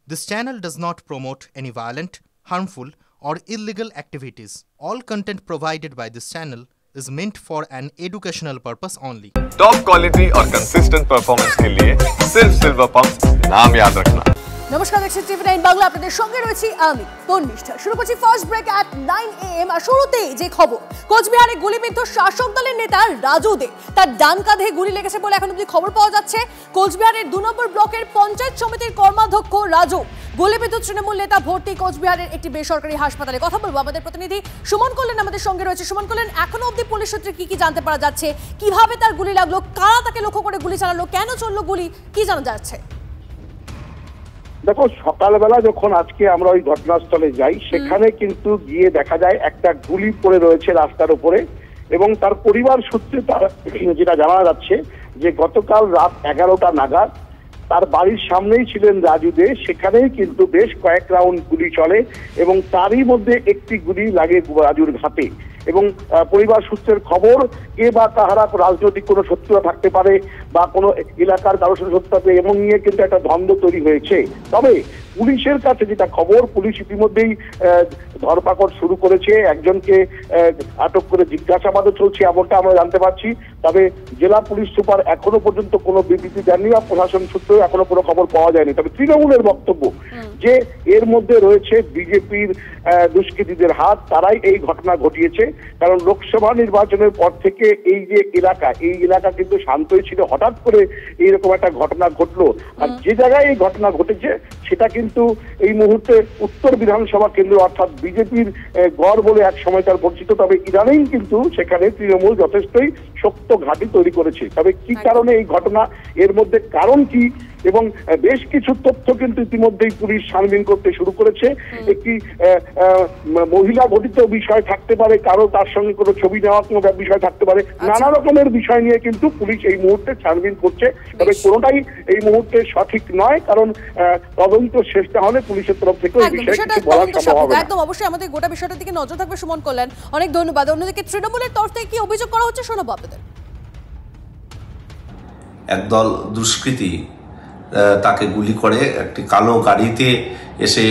This channel does not promote any violent, harmful, or illegal activities. All content provided by this channel is meant for an educational purpose only. Top quality और consistent performance के लिए सिर्फ silver pump नाम याद रखना। নমস্কার, দেখছেন টিভি9 বাংলা। আপনাদের সঙ্গে রয়েছি আমি তন্নিষ্ঠা। শুরু করছি ফার্স্ট ব্রেক এট 9 AM। আর শুরুতেই যে খবর, কোচবিহারে গুলিবিদ্ধ শাসক দলের নেতা রাজু দে, তার ডান কাঁধে গুলি লেগেছে বলে এখন অবধি খবর পাওয়া যাচ্ছে। কোচবিহারের 2 নম্বর ব্লকের পঞ্চায়েত সমিতির কর্মাধ্যক্ষ রাজু গুলিবিদ্ধ তৃণমূল নেতা ভর্তি কোচবিহারের একটি বেসরকারি হাসপাতালে। কথা বলবো আমাদের প্রতিনিধি সুমন কল্যাণ আমাদের সঙ্গে রয়েছে। সুমন কল্যাণ, এখনো অবধি পুলিশ সূত্রে কি জানতে পারা যাচ্ছে? কিভাবে তার গুলি লাগলো, কারা তাকে লক্ষ্য করে গুলি চালালো, কেন চললো গুলি, কি জানা যাচ্ছে? দেখো, সকালবেলা যখন আজকে আমরা ওই ঘটনাস্থলে যাই, সেখানে কিন্তু গিয়ে দেখা যায় একটা গুলি পড়ে রয়েছে রাস্তার উপরে, এবং তার পরিবার সূত্রে তার যেটা জানা যাচ্ছে যে গতকাল রাত 11টা নাগাদ তার বাড়ির সামনেই ছিলেন রাজু দে, সেখানেই কিন্তু বেশ কয়েক রাউন্ড গুলি চলে এবং তারই মধ্যে একটি গুলি লাগে রাজুর ঘাটে। এবং পরিবার সূত্রের খবর, কে বা কাহারা রাজনৈতিক কোনো শত্রুতা থাকতে পারে বা কোনো এলাকার কারোর সাথে শত্রুতা থাকবে, এবং নিয়ে কিন্তু একটা দ্বন্দ্ব তৈরি হয়েছে। তবে পুলিশের কাছে যেটা খবর, পুলিশ ইতিমধ্যেই ধরপাকড় শুরু করেছে, একজনকে আটক করে জিজ্ঞাসাবাদও চলছে এমনটা আমরা জানতে পারছি। তবে জেলা পুলিশ সুপার এখনো পর্যন্ত কোনো বিবৃতি দেননি বা প্রশাসন সূত্রে এখনো কোনো খবর পাওয়া যায়নি। তবে তৃণমূলের বক্তব্য যে এর মধ্যে রয়েছে বিজেপির দুষ্কৃতীদের হাত, তারাই এই ঘটনা ঘটিয়েছে। কারণ লোকসভা নির্বাচনের পর থেকে এই যে এই এলাকা কিন্তু শান্তই ছিল, হঠাৎ করে এইরকম একটা ঘটনা ঘটলো। আর যে জায়গায় এই ঘটনা ঘটেছে সেটা কিন্তু এই মুহূর্তে উত্তর বিধানসভা কেন্দ্র, অর্থাৎ বিজেপির গড় বলে এক সময়কার পরিচিত। তবে ইদানিং কিন্তু সেখানে তৃণমূল যথেষ্টই শক্ত ঘাঁটি তৈরি করেছে। তবে কি কারণে এই ঘটনা, এর মধ্যে কারণ কি, এবং বেশ কিছু তথ্য কিন্তু ইতিমধ্যেই পুলিশ ছানবিন করতে শুরু করেছে। একটি মহিলা ঘটিত বিষয় থাকতে পারে, কারো তার সঙ্গে কোনো ছবি নেওয়া কোনো বিষয় থাকতে পারে, নানা রকমের বিষয় নিয়ে কিন্তু পুলিশ এই মুহূর্তে ছানবিন করছে। তবে কোনোটাই এই মুহূর্তে সঠিক নয়, কারণ তদন্ত শেষ না হলে পুলিশের তরফ থেকে এই বিষয়ে কিছু বলা সম্ভব হবে না। একদম অবশ্যই আমাদের গোটা বিষয়টার দিকে নজর থাকবে সুমন কল্যাণ, অনেক ধন্যবাদ। অন্যদিকে তৃণমূলের তরফ থেকে কি অভিযোগ করা হচ্ছে শোনাবো আপনাদের। একদল দুষ্কৃতী তাকে গুলি করে, একটি কালো গাড়িতে এসে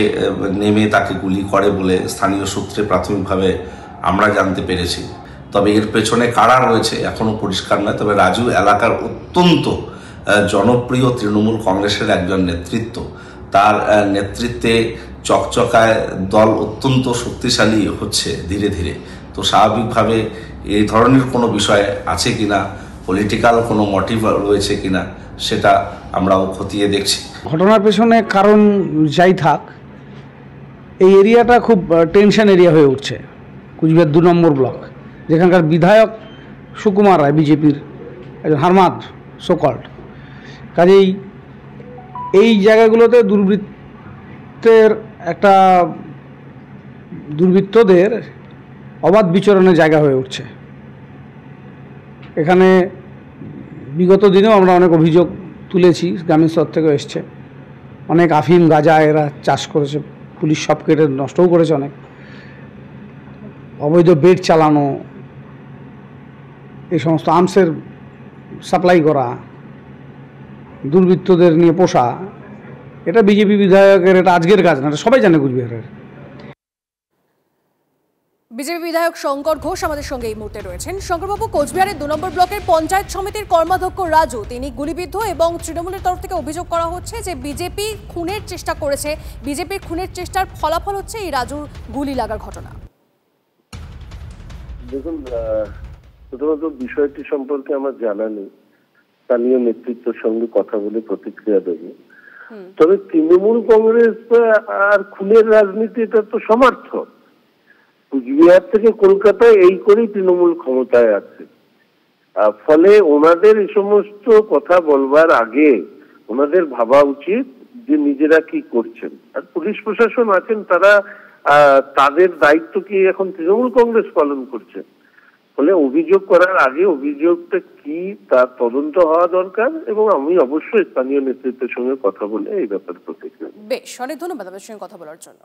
নেমে তাকে গুলি করে বলে স্থানীয় সূত্রে প্রাথমিকভাবে আমরা জানতে পেরেছি। তবে এর পেছনে কারা রয়েছে এখনো পরিষ্কার নয়। তবে রাজু এলাকার অত্যন্ত জনপ্রিয় তৃণমূল কংগ্রেসের একজন নেতৃত্ব, তার নেতৃত্বে চকচকায় দল অত্যন্ত শক্তিশালী হচ্ছে ধীরে ধীরে। তো স্বাভাবিকভাবে এই ধরনের কোনো বিষয় আছে কিনা, পলিটিক্যাল কোনো মোটিভ রয়েছে কিনা, সেটা আমরাও খতিয়ে দেখছি। ঘটনার পেছনে কারণ যাই থাক, এই এরিয়াটা খুব টেনশন এরিয়া হয়ে উঠছে। কুচবিহার 2 নম্বর ব্লক, যেখানকার বিধায়ক সুকুমার রায় বিজেপির একজন হারমাদ সোকল্ড, কাজেই এই জায়গাগুলোতে দুর্বৃত্তদের অবাধ বিচরণের জায়গা হয়ে উঠছে। এখানে বিগত দিনেও আমরা অনেক অভিযোগ তুলেছি, গ্রামীণ স্তর থেকে এসছে। অনেক আফিম গাঁজা এরা চাষ করেছে, পুলিশ সব কেটে নষ্টও করেছে। অনেক অবৈধ বেড চালানো, এই সমস্ত আর্মসের সাপ্লাই করা, দুর্বৃত্তদের নিয়ে পোষা, এটা বিজেপি বিধায়কের এটা আজকের কাজ না, এটা সবাই জানে কুচবিহারের। বিজেপি বিধায়ক শঙ্কর ঘোষ আমাদের সঙ্গে এই মুহূর্তে রয়েছেন। শঙ্করবাবু, কোচবিহারের 2 নম্বর ব্লকের পঞ্চায়েত সমিতির কর্মাধ্যক্ষ রাজু তিনি গুলিবিদ্ধ এবং তৃণমূলের তরফ থেকে অভিযোগ করা হচ্ছে যে বিজেপি খুনের চেষ্টা করেছে। বিজেপির খুনের চেষ্টার ফলাফল হচ্ছে এই রাজুর গুলি লাগার ঘটনা। দেখুন, প্রথমত বিষয়টি সম্পর্কে আমার জানা নেই, স্থানীয় নেতৃত্বের সঙ্গে কথা বলে প্রতিক্রিয়া দেবে। তবে তৃণমূল কংগ্রেস আর খুনের রাজনীতি এটা তো সমর্থক। কুচবিহার থেকে কলকাতায় এই করেই তৃণমূল ক্ষমতায় আছে। ফলে ওনাদের এই সমস্ত কথা বলবার আগে ওনাদের ভাবা উচিত যে নিজেরা কি করছেন। আর পুলিশ প্রশাসন আছেন, তারা তাদের দায়িত্ব কি এখন তৃণমূল কংগ্রেস পালন করছে। ফলে অভিযোগ করার আগে অভিযোগটা কি তার তদন্ত হওয়া দরকার, এবং আমি অবশ্যই স্থানীয় নেতৃত্বের সঙ্গে কথা বলে এই ব্যাপারে প্রতিক্রিয়া। বেশ, অনেক ধন্যবাদ আপনার সঙ্গে কথা বলার জন্য।